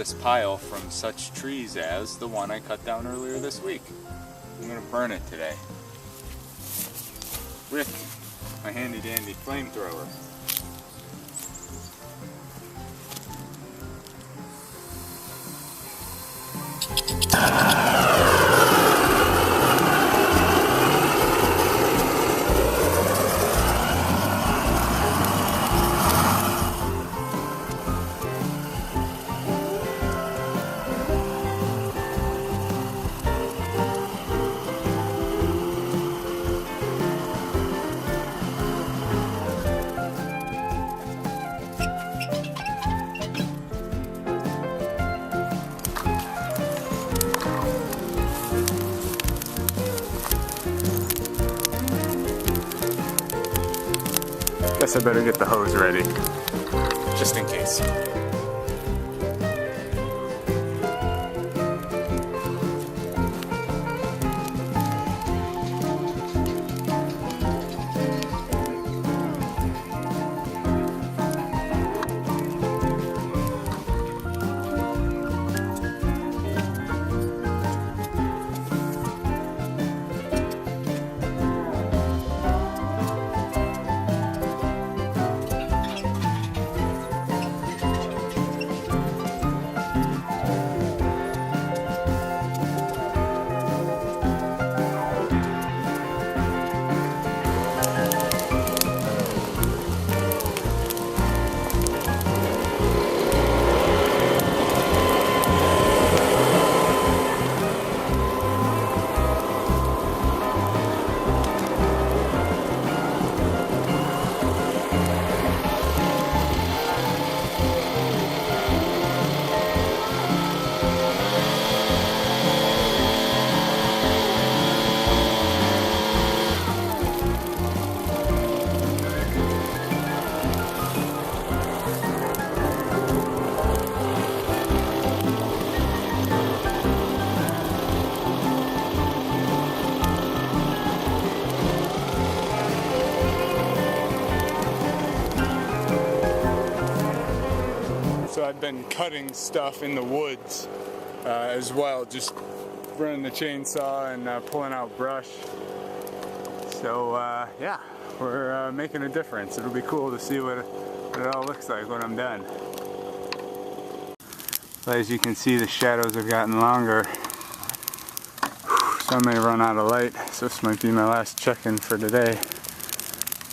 this pile from such trees as the one I cut down earlier this week. I'm going to burn it today with my handy dandy flamethrower. Guess I better get the hose ready, just in case. So I've been cutting stuff in the woods as well, just running the chainsaw and pulling out brush. So yeah, we're making a difference. It'll be cool to see what it all looks like when I'm done. But as you can see, the shadows have gotten longer. So I may run out of light, so this might be my last check-in for today.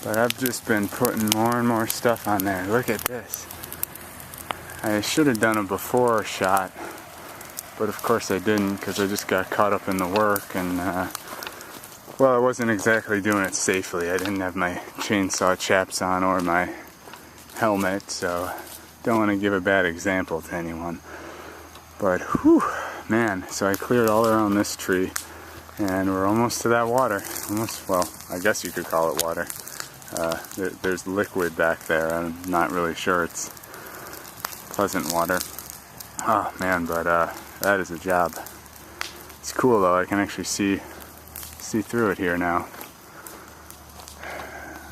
But I've just been putting more and more stuff on there. Look at this. I should have done a before shot, but of course I didn't because I just got caught up in the work and well, I wasn't exactly doing it safely. I didn't have my chainsaw chaps on or my helmet, so don't want to give a bad example to anyone. But whew, man, so I cleared all around this tree and we're almost to that water. Almost, well, I guess you could call it water. There's liquid back there. I'm not really sure it's pleasant water. Oh man, but that is a job. It's cool though, I can actually see through it here now.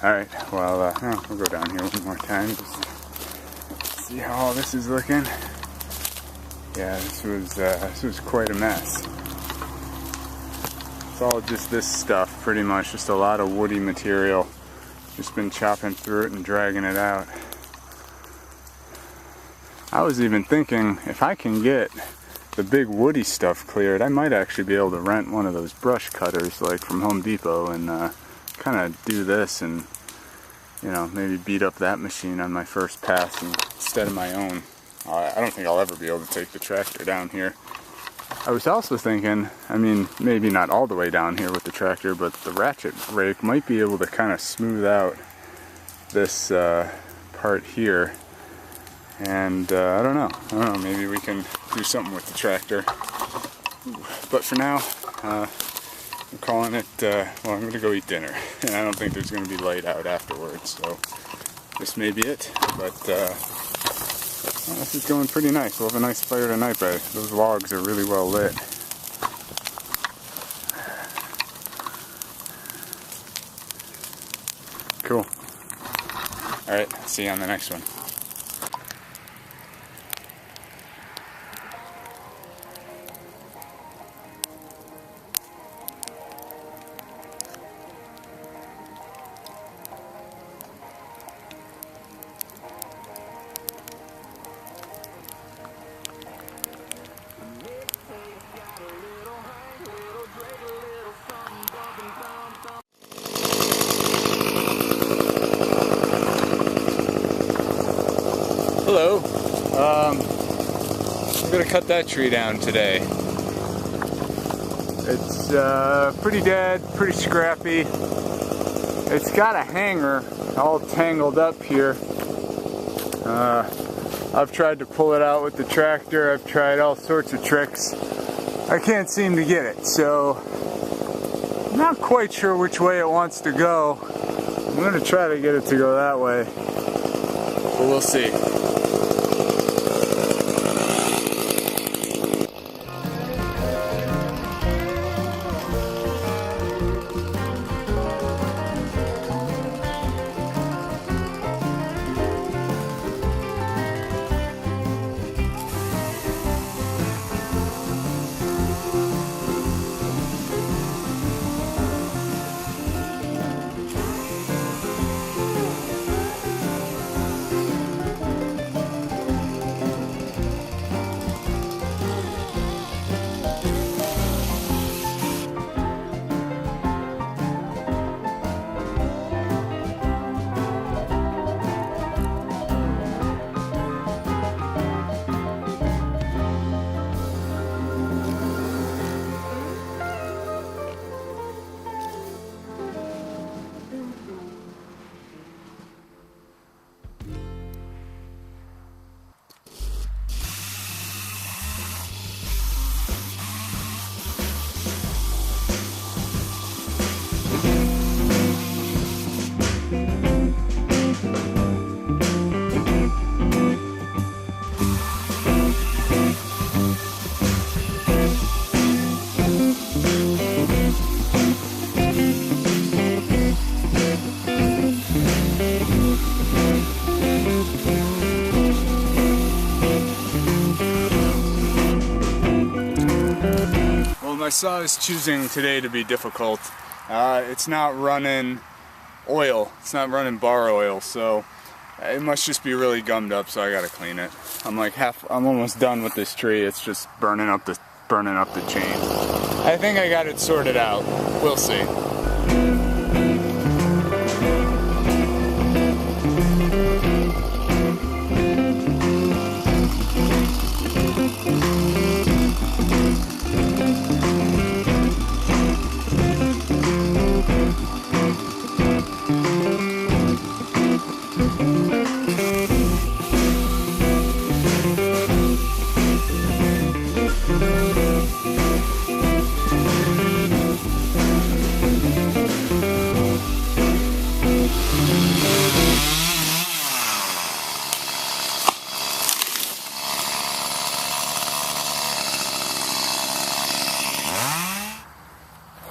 Alright, well we'll go down here one more time, just see how all this is looking. Yeah, this was quite a mess. It's all just this stuff, pretty much, just a lot of woody material. Just been chopping through it and dragging it out. I was even thinking, if I can get the big woody stuff cleared, I might actually be able to rent one of those brush cutters like from Home Depot and kind of do this and, you know, maybe beat up that machine on my first pass instead of my own. I don't think I'll ever be able to take the tractor down here. I was also thinking, I mean, maybe not all the way down here with the tractor, but the ratchet rake might be able to kind of smooth out this part here. And I don't know, maybe we can do something with the tractor. But for now, I'm calling it, well, I'm going to go eat dinner. And I don't think there's going to be light out afterwards, so this may be it. But well, this is going pretty nice. We'll have a nice fire tonight, but those logs are really well lit. Cool. Alright, see you on the next one. I'm gonna cut that tree down today. It's pretty dead, pretty scrappy. It's got a hanger all tangled up here. I've tried to pull it out with the tractor. I've tried all sorts of tricks. I can't seem to get it, so I'm not quite sure which way it wants to go. I'm going to try to get it to go that way, but we'll see. My saw is choosing today to be difficult. It's not running oil. It's not running bar oil, so it must just be really gummed up. So I gotta clean it. I'm almost done with this tree. It's just burning up the chain. I think I got it sorted out. We'll see.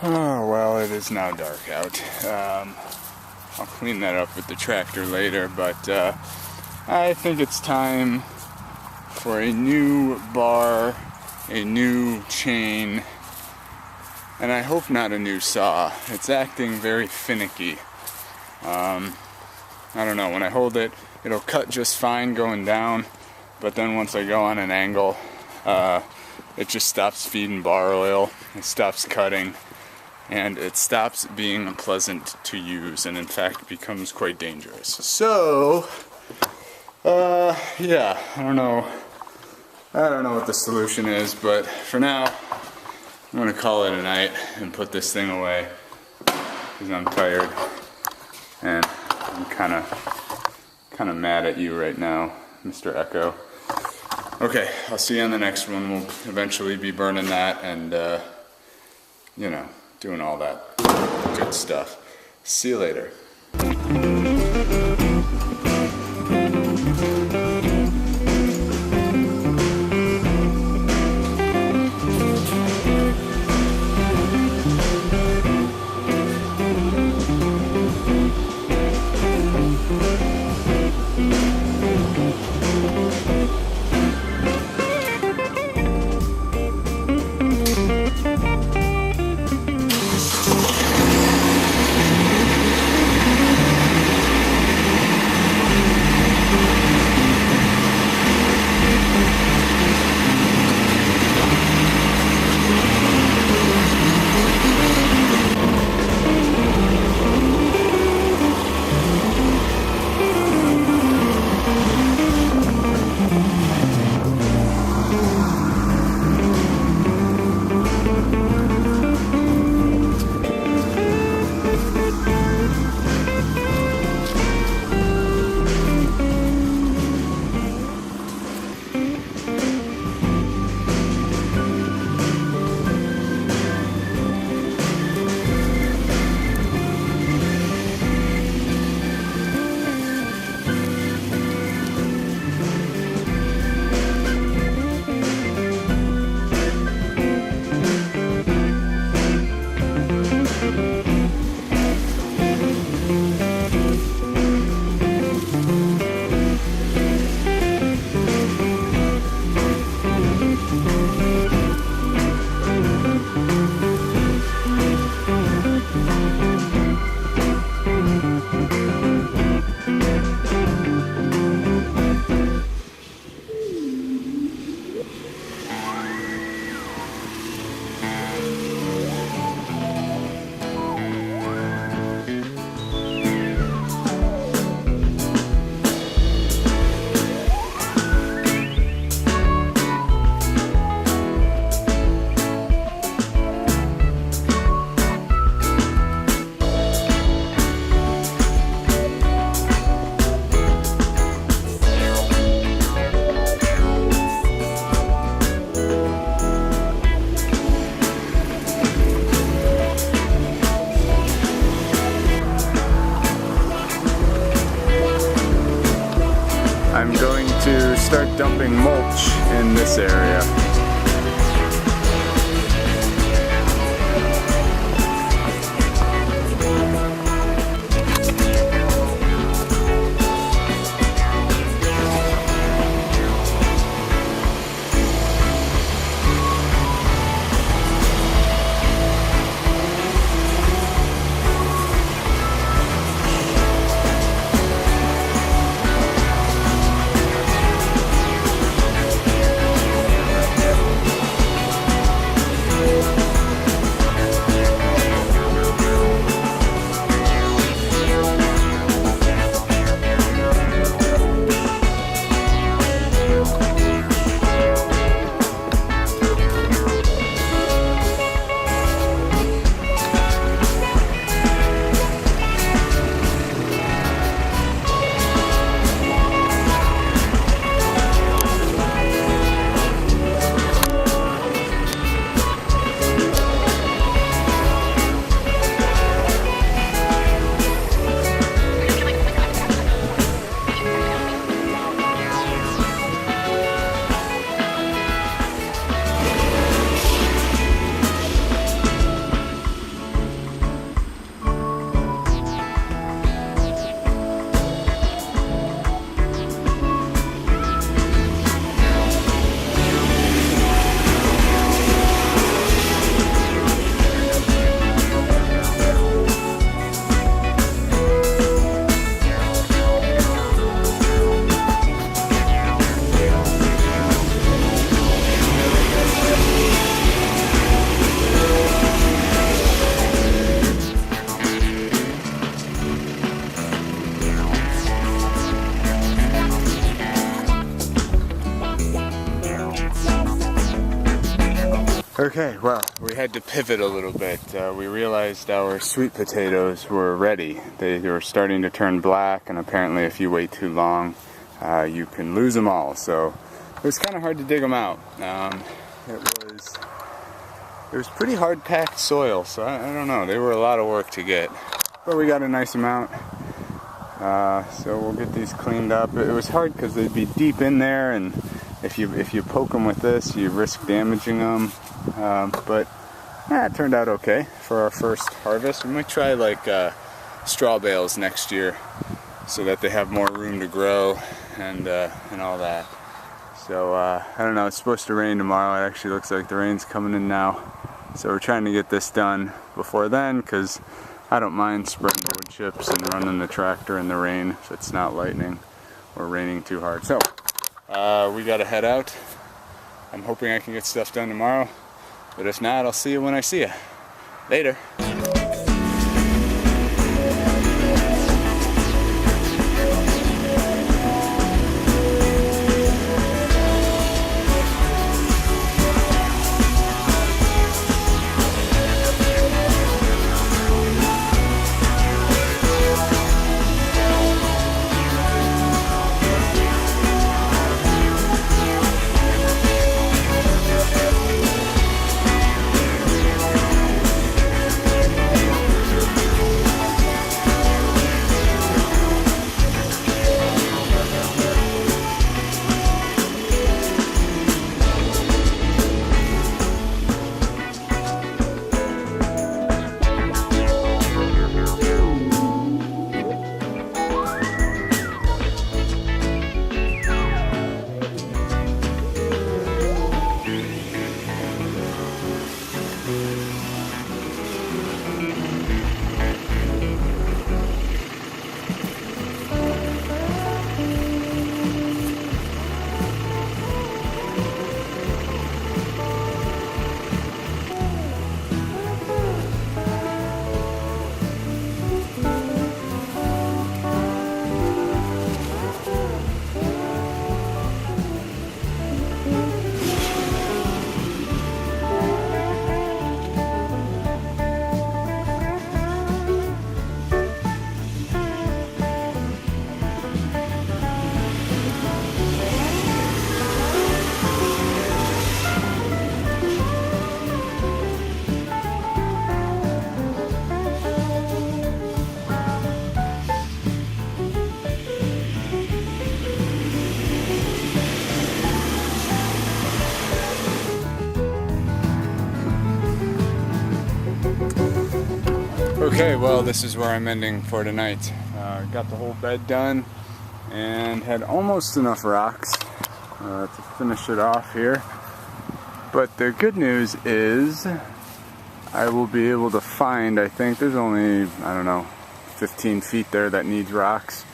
Oh, well, it is now dark out. I'll clean that up with the tractor later, but I think it's time for a new bar, a new chain, and I hope not a new saw. It's acting very finicky. I don't know, when I hold it, it'll cut just fine going down, but then once I go on an angle, it just stops feeding bar oil, it stops cutting, and it stops being pleasant to use, and in fact becomes quite dangerous. So, yeah, I don't know what the solution is, but for now, I'm gonna call it a night and put this thing away, because I'm tired, and I'm kind of mad at you right now, Mr. Echo. Okay, I'll see you on the next one. We'll eventually be burning that and, you know, doing all that good stuff. See you later. start dumping mulch in this area. Okay, well, we had to pivot a little bit. We realized our sweet potatoes were ready. They were starting to turn black, and apparently if you wait too long, you can lose them all. So it was kind of hard to dig them out. It was pretty hard packed soil, so I don't know. They were a lot of work to get, but we got a nice amount. So we'll get these cleaned up. It was hard because they'd be deep in there, and if you poke them with this, you risk damaging them. But it turned out okay for our first harvest. We might try like straw bales next year so that they have more room to grow and all that. So I don't know, it's supposed to rain tomorrow. It actually looks like the rain's coming in now. So we're trying to get this done before then, because I don't mind spreading wood chips and running the tractor in the rain if it's not lightning or raining too hard. So we gotta head out. I'm hoping I can get stuff done tomorrow, but if not, I'll see you when I see you. Later. Okay, well, this is where I'm ending for tonight. Got the whole bed done and had almost enough rocks to finish it off here. But the good news is I will be able to find, I think there's only, I don't know, 15 feet there that needs rocks.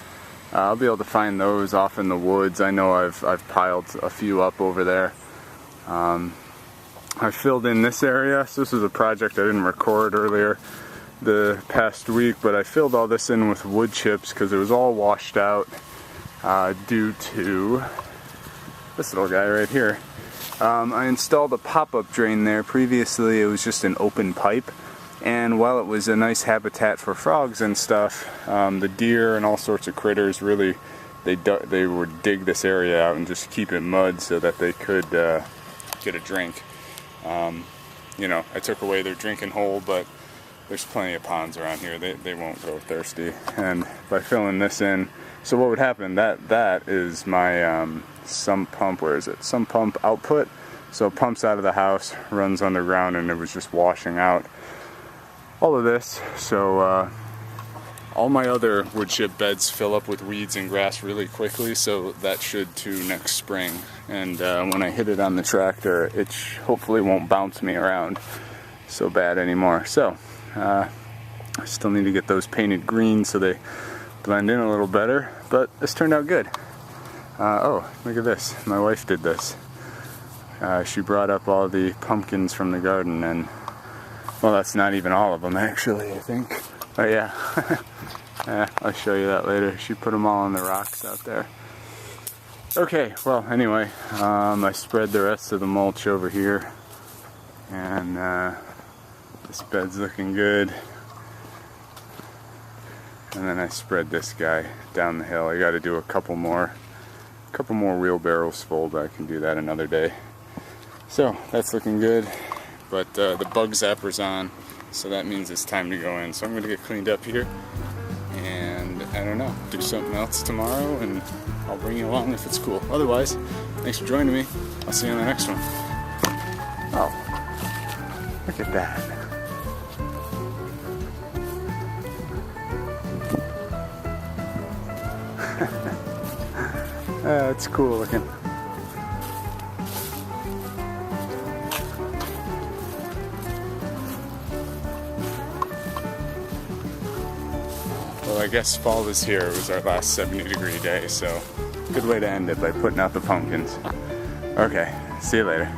I'll be able to find those off in the woods. I know I've piled a few up over there. I filled in this area, so this is a project I didn't record earlier the past week, but I filled all this in with wood chips because it was all washed out due to this little guy right here. I installed a pop-up drain there. Previously it was just an open pipe, and while it was a nice habitat for frogs and stuff, the deer and all sorts of critters really, they would dig this area out and just keep it mud so that they could get a drink. You know, I took away their drinking hole, but there's plenty of ponds around here. They won't go thirsty. And by filling this in, so what would happen, that is my sump pump. Where is it? Sump pump output. So it pumps out of the house, runs underground, and it was just washing out all of this. So all my other wood chip beds fill up with weeds and grass really quickly, so that should too next spring. And when I hit it on the tractor, it hopefully won't bounce me around so bad anymore. So I still need to get those painted green so they blend in a little better, but this turned out good. Oh, look at this. My wife did this. She brought up all the pumpkins from the garden, and well, that's not even all of them actually, I think. But yeah, I'll show you that later. She put them all on the rocks out there. Okay, well, anyway, I spread the rest of the mulch over here, and this bed's looking good. And then I spread this guy down the hill. I got to do a couple more wheelbarrows full, but I can do that another day. So that's looking good. But the bug zapper's on, so that means it's time to go in. So I'm going to get cleaned up here, and I don't know, do something else tomorrow, and I'll bring you along if it's cool. Otherwise, thanks for joining me. I'll see you on the next one. Oh, look at that. It's cool looking. Well, I guess fall is here. It was our last 70-degree day, so good way to end it by putting out the pumpkins. Okay, see you later.